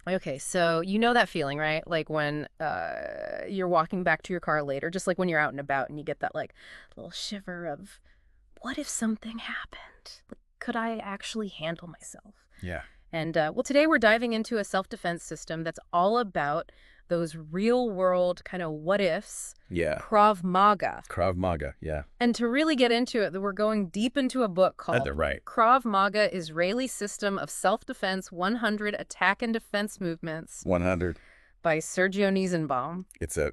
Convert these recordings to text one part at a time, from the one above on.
Okay, so you know that feeling, right? Like when you're walking back to your car later, just like when you're out and about and you get that like little shiver of, what if something happened? Like, could I actually handle myself? Yeah. And well, today we're diving into a self-defense system that's all about those real-world kind of what-ifs, Yeah. Krav Maga. Krav Maga. Yeah. And to really get into it, we're going deep into a book They're called right. Krav Maga, Israeli System of Self-Defense, 100 Attack and Defense Movements 100. by Sergio Nisenbaum. It's a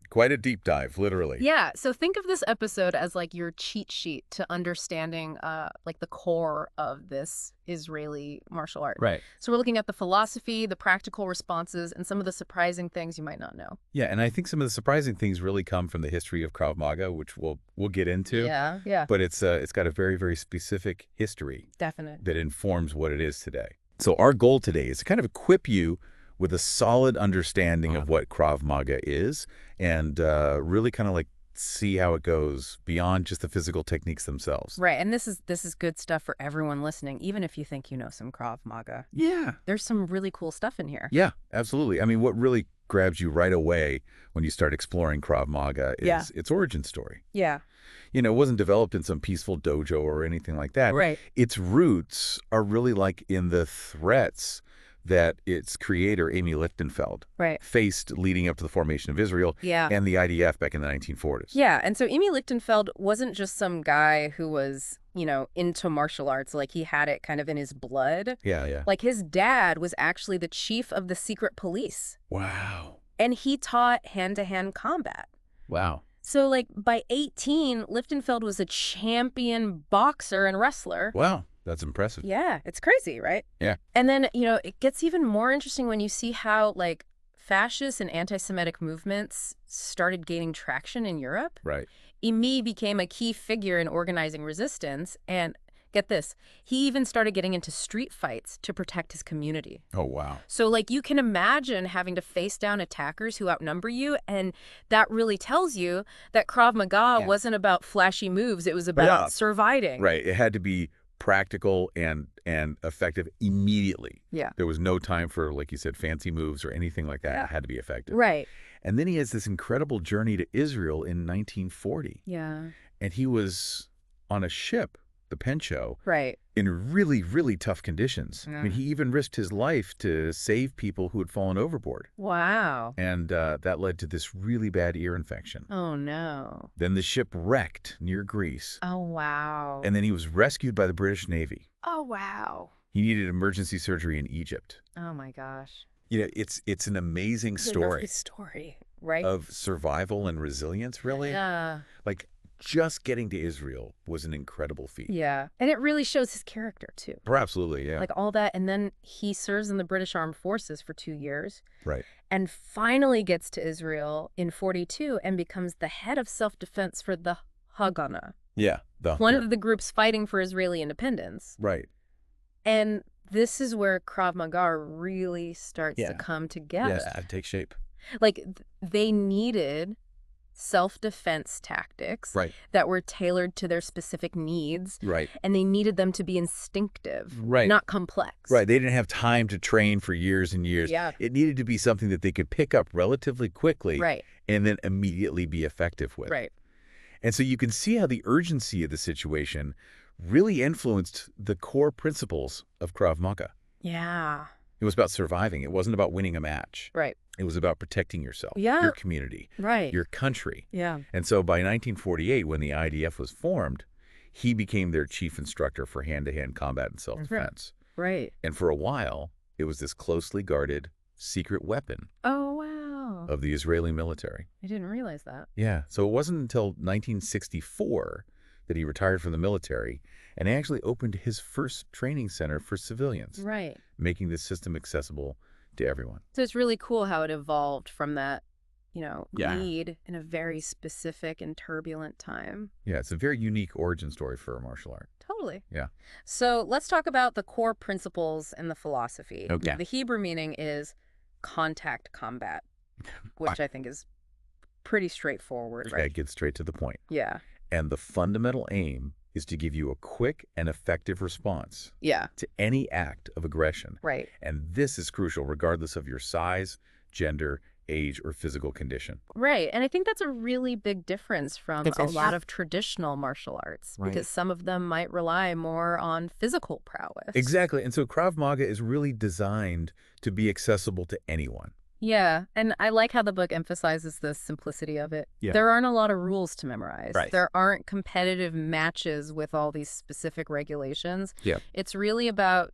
quite a deep dive, literally. Yeah, so think of this episode as like your cheat sheet to understanding like the core of this Israeli martial art. Right. So we're looking at the philosophy, the practical responses, and some of the surprising things you might not know. Yeah, and I think some of the surprising things really come from the history of Krav Maga, which we'll get into. Yeah, But it's got a very, very specific history definite. that informs what it is today. So our goal today is to kind of equip you with a solid understanding of what Krav Maga is and really kind of like see how it goes beyond just the physical techniques themselves. Right, and this is good stuff for everyone listening, even if you think you know some Krav Maga. Yeah. There's some really cool stuff in here. Yeah, absolutely. I mean, what really grabs you right away when you start exploring Krav Maga is its origin story. Yeah. You know, it wasn't developed in some peaceful dojo or anything like that. Right. Its roots are really like in the threats that its creator, Amy Lichtenfeld, faced leading up to the formation of Israel and the IDF back in the 1940s. Yeah, and so Amy Lichtenfeld wasn't just some guy who was, you know, into martial arts. Like, he had it kind of in his blood. Yeah. Like, his dad was actually the chief of the secret police. Wow. And he taught hand-to-hand combat. Wow. So, like, by 18, Lichtenfeld was a champion boxer and wrestler. Wow. That's impressive. Yeah, it's crazy, right? Yeah. And then, you know, it gets even more interesting when you see how, like, fascist and anti-Semitic movements started gaining traction in Europe. Right. Imi became a key figure in organizing resistance, and get this, he even started getting into street fights to protect his community. Oh, wow. So, like, you can imagine having to face down attackers who outnumber you, and that really tells you that Krav Maga wasn't about flashy moves. It was about surviving. Right. It had to be practical and effective immediately. Yeah. There was no time for, like you said, fancy moves or anything like that. Yeah. It had to be effective. Right. And then he has this incredible journey to Israel in 1940. Yeah. And he was on a ship, the Pencho, Right. in really, really tough conditions. Yeah. I mean, he even risked his life to save people who had fallen overboard. Wow. And that led to this really bad ear infection. Oh, no. Then the ship wrecked near Greece. Oh, wow. And then he was rescued by the British Navy. Oh, wow. He needed emergency surgery in Egypt. Oh, my gosh. You know, it's an amazing story. It's a story, right? Of survival and resilience, really. Yeah. Like, just getting to Israel was an incredible feat. Yeah. And it really shows his character, too. Absolutely, yeah. Like, all that. And then he serves in the British Armed Forces for 2 years. Right. And finally gets to Israel in 42 and becomes the head of self-defense for the Haganah. Yeah. One of the groups fighting for Israeli independence. Right. And this is where Krav Maga really starts to come together. Yeah, take shape. Like, they needed self-defense tactics that were tailored to their specific needs. Right. And they needed them to be instinctive, right, not complex. Right. They didn't have time to train for years and years. Yeah. It needed to be something that they could pick up relatively quickly and then immediately be effective with. Right. And so you can see how the urgency of the situation really influenced the core principles of Krav Maga. Yeah. It was about surviving. It wasn't about winning a match. Right. It was about protecting yourself, Yeah. your community, Right. your country. Yeah. And so by 1948, when the IDF was formed, he became their chief instructor for hand-to-hand combat and self-defense. Right. And for a while, it was this closely guarded secret weapon Oh, wow. of the Israeli military. I didn't realize that. Yeah. So it wasn't until 1964 that he retired from the military and actually opened his first training center for civilians. Right. Making this system accessible to everyone. So it's really cool how it evolved from that, you know, need in a very specific and turbulent time. Yeah, it's a very unique origin story for a martial art. Totally. Yeah. So let's talk about the core principles and the philosophy. Okay. The Hebrew meaning is contact combat, which I think is pretty straightforward, Okay, right? get straight to the point. Yeah. And the fundamental aim is to give you a quick and effective response Yeah. to any act of aggression. Right. And this is crucial regardless of your size, gender, age, or physical condition. Right. And I think that's a really big difference from It's a a lot hu- of traditional martial arts Right. because some of them might rely more on physical prowess. Exactly. And so Krav Maga is really designed to be accessible to anyone. Yeah, and I like how the book emphasizes the simplicity of it. Yeah. There aren't a lot of rules to memorize. Right. There aren't competitive matches with all these specific regulations. Yeah. It's really about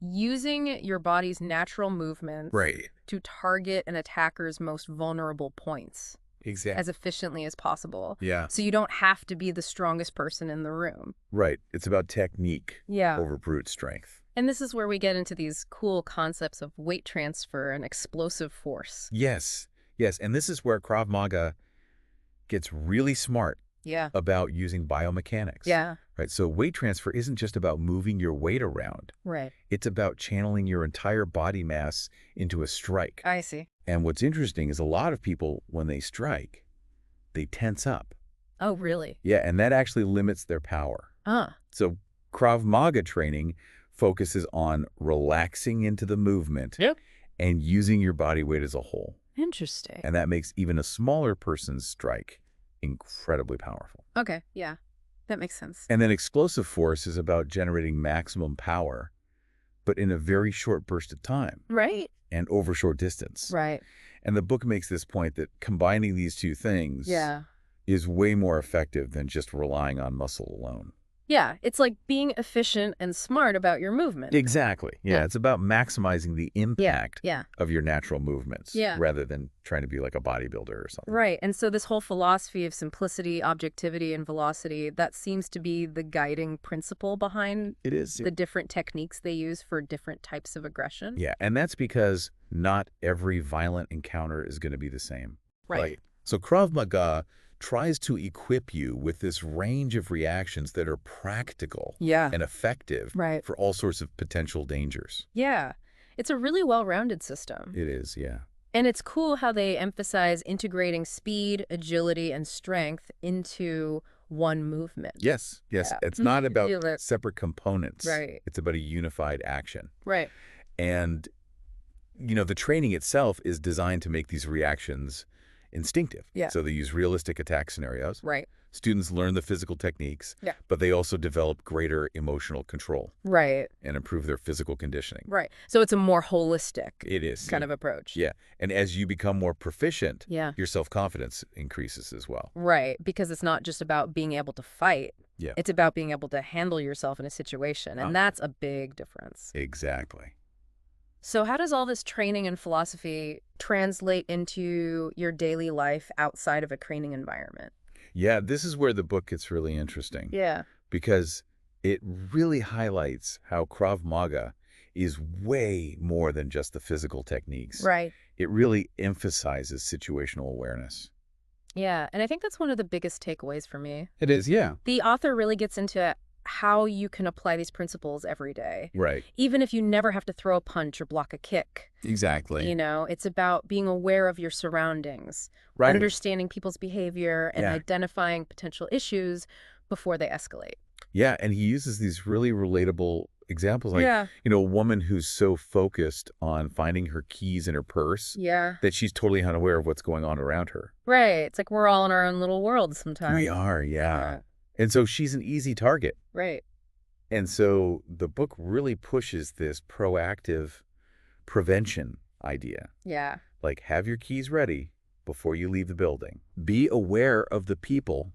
using your body's natural movements Right. to target an attacker's most vulnerable points Exactly. as efficiently as possible. Yeah. So you don't have to be the strongest person in the room. Right. It's about technique Yeah. over brute strength. And this is where we get into these cool concepts of weight transfer and explosive force. Yes. Yes. And this is where Krav Maga gets really smart Yeah. about using biomechanics. Yeah. Right. So weight transfer isn't just about moving your weight around. Right. It's about channeling your entire body mass into a strike. I see. And what's interesting is a lot of people, when they strike, they tense up. Oh, really? Yeah. And that actually limits their power. So Krav Maga training focuses on relaxing into the movement Yep. and using your body weight as a whole. Interesting. And that makes even a smaller person's strike incredibly powerful. Okay, yeah. That makes sense. And then explosive force is about generating maximum power, but in a very short burst of time Right? and over short distance. Right. And the book makes this point that combining these two things Yeah. is way more effective than just relying on muscle alone. Yeah, it's like being efficient and smart about your movement. Exactly. Yeah, Yeah. it's about maximizing the impact Yeah. of your natural movements Yeah. rather than trying to be like a bodybuilder or something. Right. And so this whole philosophy of simplicity, objectivity, and velocity, that seems to be the guiding principle behind It is. the different techniques they use for different types of aggression. Yeah, and that's because not every violent encounter is going to be the same. Right. So Krav Maga tries to equip you with this range of reactions that are practical Yeah. and effective Right. for all sorts of potential dangers. Yeah. It's a really well-rounded system. It is, yeah. And it's cool how they emphasize integrating speed, agility, and strength into one movement. Yes, yes. Yeah. It's not about Feel it. separate components. Right. It's about a unified action. Right. And, the training itself is designed to make these reactions instinctive. Yeah. So they use realistic attack scenarios. Right. Students learn the physical techniques, Yeah. but they also develop greater emotional control Right. and improve their physical conditioning. Right. So it's a more holistic It is. kind of approach. Yeah. And as you become more proficient, Yeah. your self-confidence increases as well. Right. Because it's not just about being able to fight. Yeah. It's about being able to handle yourself in a situation. And that's a big difference. Exactly. So how does all this training and philosophy translate into your daily life outside of a training environment? Yeah, this is where the book gets really interesting. Yeah. Because it really highlights how Krav Maga is way more than just the physical techniques. Right. It really emphasizes situational awareness. Yeah. And I think that's one of the biggest takeaways for me. It is, yeah. The author really gets into how you can apply these principles every day, Right. even if you never have to throw a punch or block a kick. Exactly. It's about being aware of your surroundings, Right. understanding people's behavior, and Yeah. identifying potential issues before they escalate. Yeah, and he uses these really relatable examples like, Yeah. a woman who's so focused on finding her keys in her purse Yeah. that she's totally unaware of what's going on around her. Right. It's like we're all in our own little world sometimes. We are, yeah. And so she's an easy target. Right. And so the book really pushes this proactive prevention idea. Yeah. Like, have your keys ready before you leave the building. Be aware of the people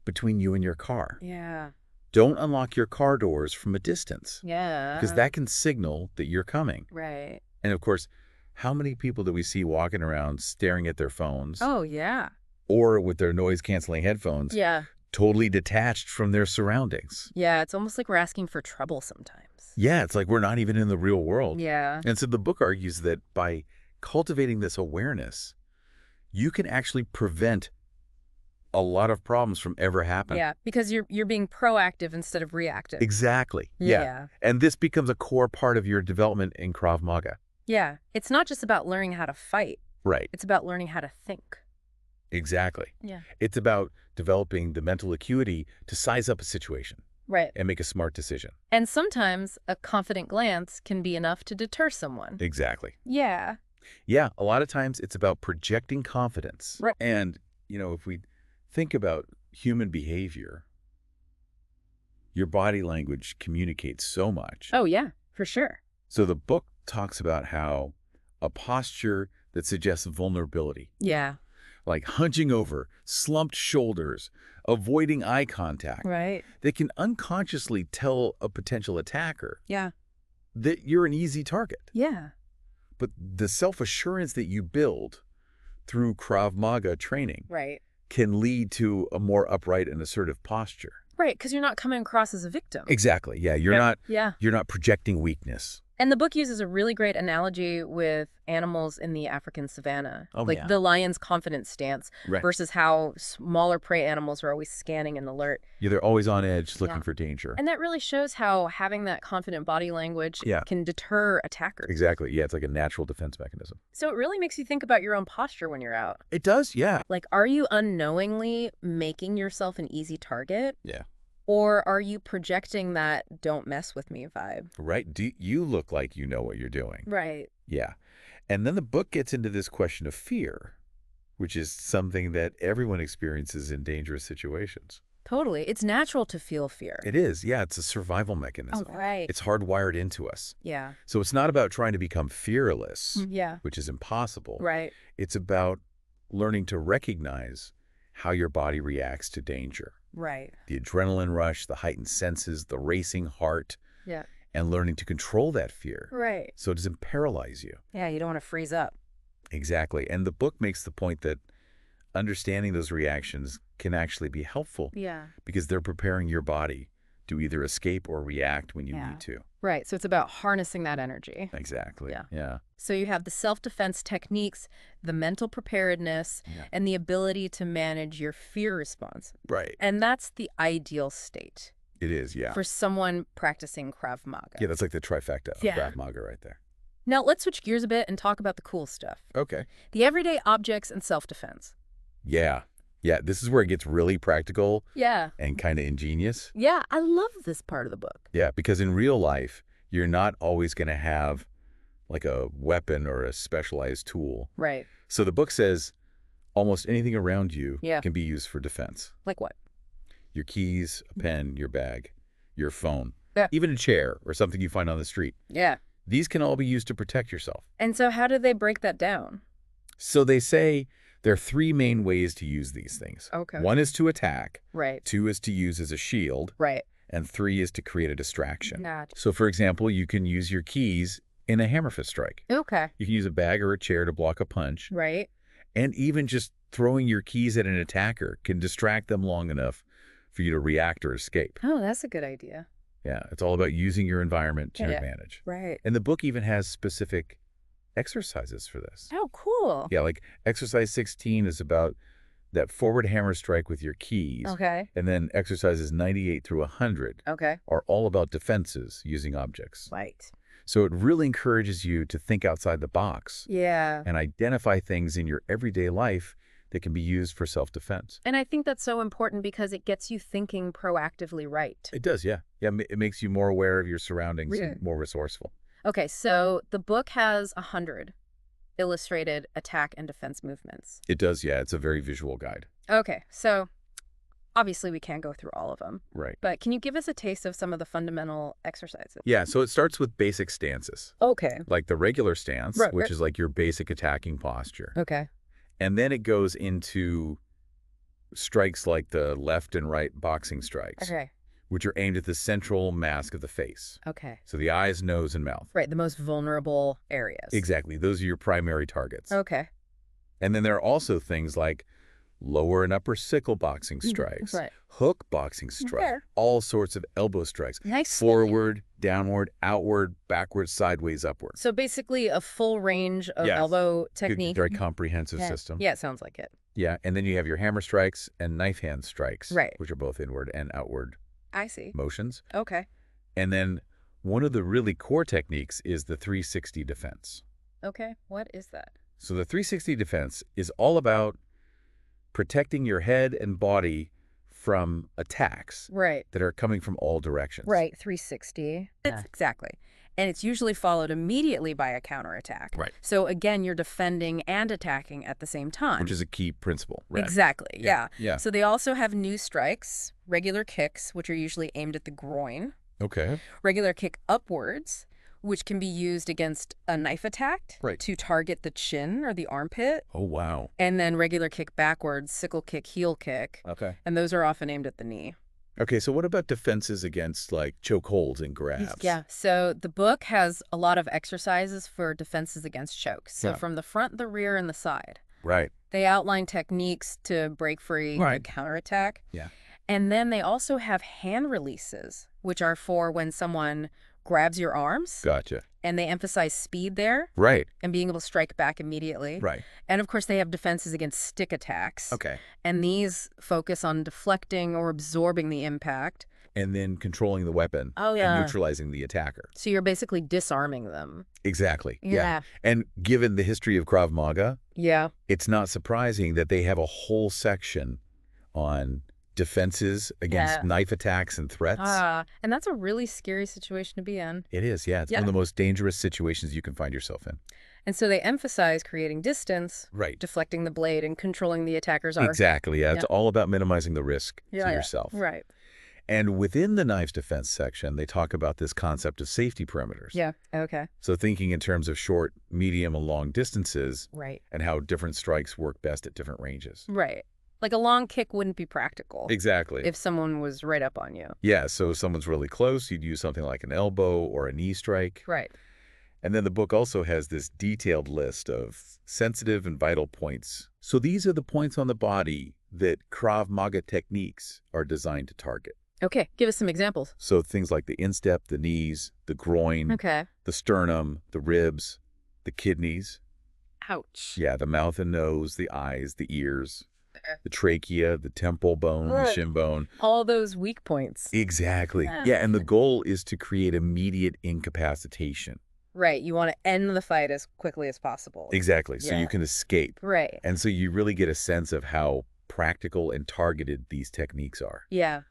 between you and your car. Yeah. Don't unlock your car doors from a distance Yeah. because that can signal that you're coming. Right. And of course, how many people do we see walking around staring at their phones Oh, yeah. or with their noise-canceling headphones, Yeah. totally detached from their surroundings? Yeah. It's almost like we're asking for trouble sometimes. Yeah, it's like we're not even in the real world. Yeah. And so the book argues that by cultivating this awareness, you can actually prevent a lot of problems from ever happening. Yeah. Because you're being proactive instead of reactive. Exactly. Yeah. And this becomes a core part of your development in Krav Maga. Yeah. It's not just about learning how to fight. Right. It's about learning how to think. Exactly. Yeah. It's about developing the mental acuity to size up a situation. Right. and make a smart decision. And sometimes a confident glance can be enough to deter someone. Exactly. Yeah. Yeah, a lot of times it's about projecting confidence. Right. And, if we think about human behavior, your body language communicates so much. Oh, yeah, for sure. So the book talks about how a posture that suggests vulnerability, Yeah. like hunching over, slumped shoulders, avoiding eye contact, Right. they can unconsciously tell a potential attacker Yeah. that you're an easy target. Yeah. But the self-assurance that you build through Krav Maga training Right. can lead to a more upright and assertive posture. Right, because you're not coming across as a victim. Exactly. Yeah, you're Yep. not Yeah. you're not projecting weakness. And the book uses a really great analogy with animals in the African savanna. Oh, like yeah. the lion's confident stance Right. versus how smaller prey animals are always scanning and alert. Yeah, they're always on edge looking Yeah. for danger. And that really shows how having that confident body language Yeah. can deter attackers. Exactly. Yeah, it's like a natural defense mechanism. So it really makes you think about your own posture when you're out. It does, yeah. Like, are you unknowingly making yourself an easy target? Yeah. Or are you projecting that don't mess with me vibe? Right? Do you look like you know what you're doing? Right. Yeah. And then the book gets into this question of fear, which is something that everyone experiences in dangerous situations. Totally. It's natural to feel fear. It is. Yeah, it's a survival mechanism. Oh, right. It's hardwired into us. Yeah. So it's not about trying to become fearless, Yeah. which is impossible. Right. It's about learning to recognize how your body reacts to danger. Right. The adrenaline rush, the heightened senses, the racing heart, Yeah. and learning to control that fear Right. so it doesn't paralyze you. Yeah, you don't want to freeze up. Exactly. And the book makes the point that understanding those reactions can actually be helpful Yeah. because they're preparing your body to either escape or react when you Yeah. need to. Right. So it's about harnessing that energy. Exactly. Yeah. Yeah. So you have the self-defense techniques, the mental preparedness, Yeah. and the ability to manage your fear response. Right. And that's the ideal state It is, yeah. for someone practicing Krav Maga. Yeah, that's like the trifecta of Yeah. Krav Maga right there. Now let's switch gears a bit and talk about the cool stuff. Okay. The everyday objects and self-defense. Yeah. Yeah, this is where it gets really practical Yeah. and kind of ingenious. Yeah, I love this part of the book. Yeah, because in real life, you're not always going to have like a weapon or a specialized tool. Right. So the book says almost anything around you Yeah. can be used for defense. Like what? Your keys, a pen, your bag, your phone, Yeah. even a chair or something you find on the street. Yeah. These can all be used to protect yourself. And so how do they break that down? So they say there are three main ways to use these things. Okay. One is to attack, Right. two is to use as a shield, Right. and three is to create a distraction. Gotcha. So for example, you can use your keys in a hammer fist strike. Okay. You can use a bag or a chair to block a punch. Right. And even just throwing your keys at an attacker can distract them long enough for you to react or escape. Oh, that's a good idea. Yeah, it's all about using your environment to your Yeah. advantage. Right. And the book even has specific exercises for this. Oh, cool. Yeah, like exercise 16 is about that forward hammer strike with your keys. Okay. And then exercises 98 through 100 Okay. are all about defenses using objects. Right. So it really encourages you to think outside the box Yeah. and identify things in your everyday life that can be used for self-defense. And I think that's so important because it gets you thinking proactively right. It does, yeah. Yeah, it makes you more aware of your surroundings Yeah. and more resourceful. Okay, so the book has 100 illustrated attack and defense movements. It does, yeah. It's a very visual guide. Okay, so obviously we can't go through all of them, Right. but can you give us a taste of some of the fundamental exercises? Yeah, so it starts with basic stances, Okay. like the regular stance, Right, which right. is like your basic attacking posture. Okay. And then it goes into strikes like the left and right boxing strikes, Okay. which are aimed at the central mask of the face. Okay. So the eyes, nose, and mouth. Right, the most vulnerable areas. Exactly. Those are your primary targets. Okay. And then there are also things like lower and upper sickle boxing strikes, Right. hook boxing strike, Okay. all sorts of elbow strikes, Nice. forward, downward, outward, backward, sideways, upward. So basically a full range of Yes. elbow Good, technique. very comprehensive Yeah. system. Yeah, it sounds like it. Yeah, and then you have your hammer strikes and knife hand strikes, Right. which are both inward and outward I see. motions. Okay. And then one of the really core techniques is the 360 defense. Okay. What is that? So the 360 defense is all about protecting your head and body from attacks Right. that are coming from all directions. Right. 360. Yeah. Exactly. And it's usually followed immediately by a counterattack. Right. So again, you're defending and attacking at the same time. Which is a key principle. Right. Exactly. Yeah. Yeah. So they also have new strikes, regular kicks, which are usually aimed at the groin, Okay. regular kick upwards, which can be used against a knife attack Right. to target the chin or the armpit, Oh, wow. and then regular kick backwards, sickle kick, heel kick, Okay. and those are often aimed at the knee. Okay, so what about defenses against, like, choke holds and grabs? Yeah, so the book has a lot of exercises for defenses against chokes. So Yeah. from the front, the rear, and the side. Right. They outline techniques to break free Right. and counterattack. Yeah. And then they also have hand releases, which are for when someone grabs your arms, Gotcha. and they emphasize speed there Right. and being able to strike back immediately. Right. And of course, they have defenses against stick attacks. Okay. And these focus on deflecting or absorbing the impact. And then controlling the weapon. Oh, And yeah. neutralizing the attacker. So you're basically disarming them. Exactly. Yeah. And given the history of Krav Maga, Yeah. it's not surprising that they have a whole section on defenses against Yeah. knife attacks and threats. And that's a really scary situation to be in. It is, yeah. It's Yeah. one of the most dangerous situations you can find yourself in. And so they emphasize creating distance, Right. deflecting the blade, and controlling the attacker's arm. Exactly, yeah. It's Yeah. all about minimizing the risk to yourself. Right. And within the knives defense section, they talk about this concept of safety perimeters. Yeah. Okay. So thinking in terms of short, medium, and long distances Right. and how different strikes work best at different ranges. Right. Like a long kick wouldn't be practical Exactly. if someone was right up on you. Yeah, so if someone's really close, you'd use something like an elbow or a knee strike. Right. And then the book also has this detailed list of sensitive and vital points. So these are the points on the body that Krav Maga techniques are designed to target. Okay. Give us some examples. So things like the instep, the knees, the groin, Okay. the sternum, the ribs, the kidneys. Ouch. Yeah, the mouth and nose, the eyes, the ears, Okay. the trachea, the temple bone, the Ugh. shin bone. All those weak points. Exactly. Yeah. Yeah, and the goal is to create immediate incapacitation. Right. You want to end the fight as quickly as possible. Exactly. So Yeah. you can escape. Right. And so you really get a sense of how practical and targeted these techniques are. Yeah.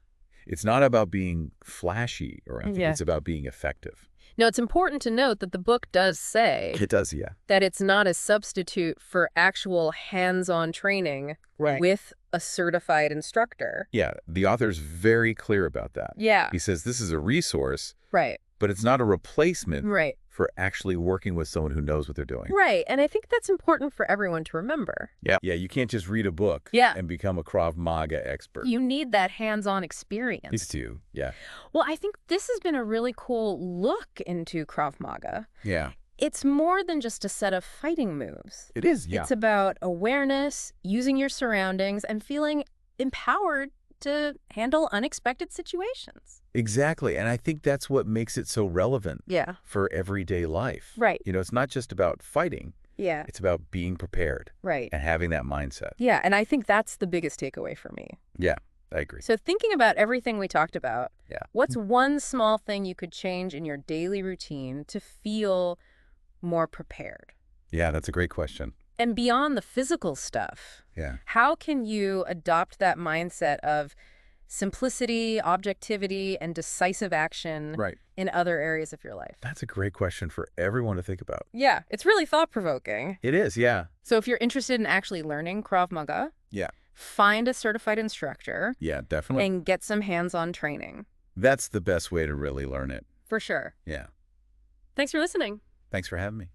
It's not about being flashy or anything. Yeah. It's about being effective. Now, it's important to note that the book does say It does, yeah. that it's not a substitute for actual hands-on training with a certified instructor. Yeah, the author's very clear about that. Yeah. He says this is a resource, Right. but it's not a replacement Right. for actually working with someone who knows what they're doing. Right. And I think that's important for everyone to remember. Yeah. Yeah, you can't just read a book Yeah. and become a Krav Maga expert. You need that hands-on experience. These two, yeah. Well, I think this has been a really cool look into Krav Maga. Yeah. It's more than just a set of fighting moves. It is, yeah. It's about awareness, using your surroundings, and feeling empowered to handle unexpected situations. Exactly. And I think that's what makes it so relevant Yeah. for everyday life. Right. You know, it's not just about fighting. Yeah. It's about being prepared Right. and having that mindset. Yeah. And I think that's the biggest takeaway for me. Yeah, I agree. So thinking about everything we talked about, Yeah. what's one small thing you could change in your daily routine to feel more prepared? Yeah, that's a great question. And beyond the physical stuff, Yeah. how can you adopt that mindset of simplicity, objectivity, and decisive action Right. in other areas of your life? That's a great question for everyone to think about. Yeah, it's really thought-provoking. It is, yeah. So if you're interested in actually learning Krav Maga, Yeah. find a certified instructor Yeah, definitely. and get some hands-on training. That's the best way to really learn it. For sure. Yeah. Thanks for listening. Thanks for having me.